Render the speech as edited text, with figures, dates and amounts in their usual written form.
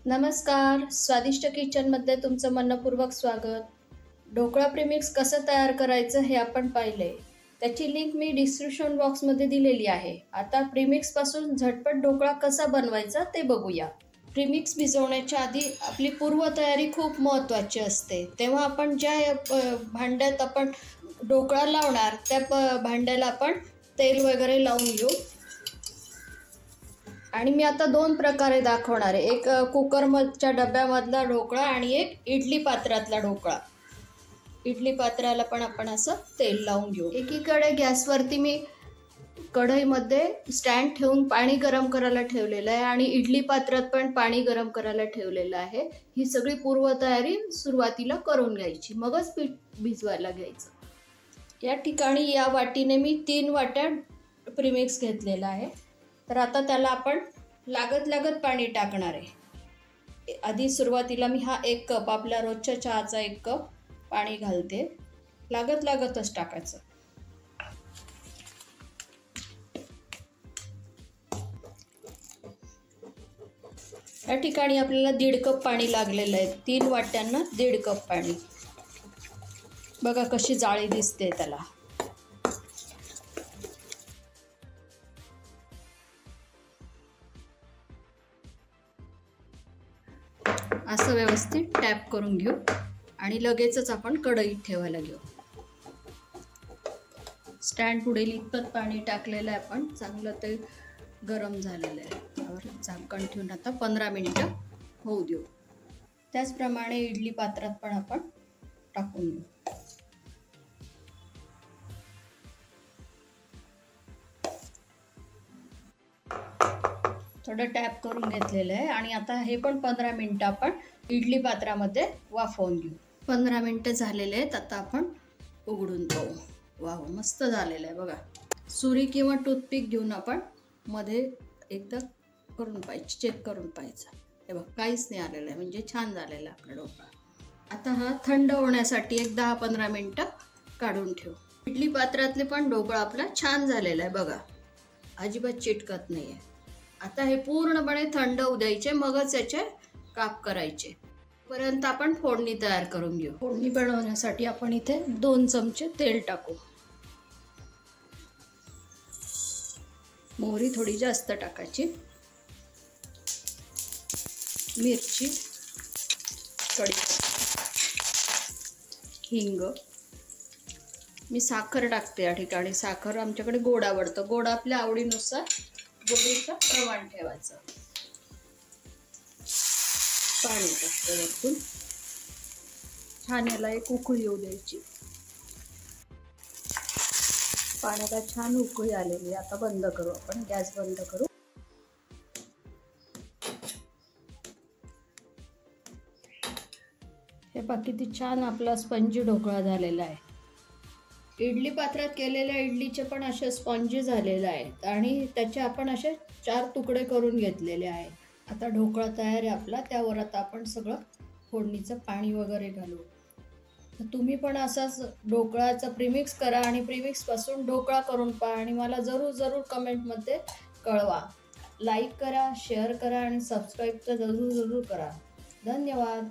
नमस्कार, स्वादिष्ट किचनमध्ये तुमचं मनपूर्वक स्वागत. ढोकळा प्रीमिक्स कसं तयार करायचं हे आपण पाहिले. त्याची लिंक मी डिस्क्रिप्शन बॉक्समध्ये दिलेली आहे. आता प्रीमिक्सपासून झटपट ढोकळा कसा बनवायचा ते बघूया. प्रीमिक्स भिजवण्याच्या आधी आपली पूर्वतयारी खूप महत्त्वाची असते. तेव्हा आपण ज्या भांड्यात आपण ढोकळा लावणार त्या भांड्याला आपण तेल वगैरे लावून घेऊ. आणि मी आता दोन प्रकारे दाखवणार आहे. एक कुकरच्या डब्यामधला ढोकळा आणि एक इडली पात्रातला ढोकळा. इडली पात्राला पण आपण असं तेल लावून घेऊ. एकीकडे गॅसवरती मी कढईमध्ये स्टँड ठेवून पाणी गरम करायला ठेवलेलं आहे आणि इडली पात्रात पण पाणी गरम करायला ठेवलेलं आहे. ही सगळी पूर्वतयारी सुरुवातीला करून घ्यायची, मगच पीठ भिजवायला घ्यायचं. या ठिकाणी या वाटीने मी 3 वाट्या प्रीमिक्स घेतलेला आहे. तर आता त्याला आपण लागत पाणी टाकणार आहे. आधी सुरुवातीला मी हा 1 कप, आपल्या रोजच्या चहाचा 1 कप पाणी घालते. लागतच टाकायचं. या ठिकाणी आपल्याला 1.5 कप पाणी लागलेलं आहे. 3 वाट्यांना 1.5 कप पाणी. बघा कशी जाळी दिसते त्याला. असं व्यवस्थित टॅप करून घेऊ आणि लगेचच आपण कढईत ठेवायला घेऊ. स्टँड पुढे इतपत पाणी टाकलेलं आहे आपण. चांगलं ते गरम झालेलं आहे. त्यावर झाकण ठेवून आता 15 मिनिटं होऊ देऊ. त्याचप्रमाणे इडली पात्रात पण आपण टाकून घेऊ. थोडं टॅप करून घेतलेलं आहे आणि आता हे पण 15 मिनिटं आपण इडली पात्रामध्ये वाफवून घेऊ. 15 मिनिटं झालेले आहेत. आता आपण उघडून पाहू. वाव, मस्त झालेलं आहे बघा. सुरी किंवा टूथपिक घेऊन आपण मध्ये एकदा करून पाहिजे, चेक करून पाहायचं. हे बघ, काहीच नाही आलेलं आहे, म्हणजे छान झालेला आहे आपला ढोकळा. आता हा थंड होण्यासाठी एक 10-15 मिनिटं काढून ठेवू. इडली पात्रातले पण ढोकळा आपला छान झालेला आहे बघा. अजिबात चिटकत नाही आहे. आता हे पूर्णपणे थंड होऊ द्यायचे, मगच याचे काप करायचे. पर्यंत आपण फोडणी तयार करून घेऊ. फोडणी बनवण्यासाठी आपण इथे 2 चमचे तेल टाकू. मोहरी थोडी जास्त टाकायची. मिरची, कढीपत्ता, हिंग. मी साखर टाकते या ठिकाणी. साखर आमच्याकडे गोड आवडतं. गोड आपल्या आवडीनुसार गोडीचं प्रमाण ठेवायचं. पाणी टाकतं वरतून. छान याला एक उकळी येऊ द्यायची. पाण्याला छान उकळी आलेली. आता बंद करू आपण. गॅस बंद करू. हे बघा किती छान आपला स्पंजी ढोकळा झालेला आहे. इडली पात्रात केलेल्या इडलीचे पण असे स्पॉन्जी झालेले आहेत आणि त्याचे आपण असे 4 तुकडे करून घेतलेले आहेत. आता ढोकळा तयार आहे आपला. त्यावर आता आपण सगळं फोडणीचं पाणी वगैरे घालू. तर तुम्ही पण असाच ढोकळाचं प्रीमिक्स करा आणि प्रीमिक्सपासून ढोकळा करून पहा आणि मला जरूर कमेंटमध्ये कळवा. लाईक करा, शेअर करा आणि सबस्क्राईब तर जरूर करा. धन्यवाद.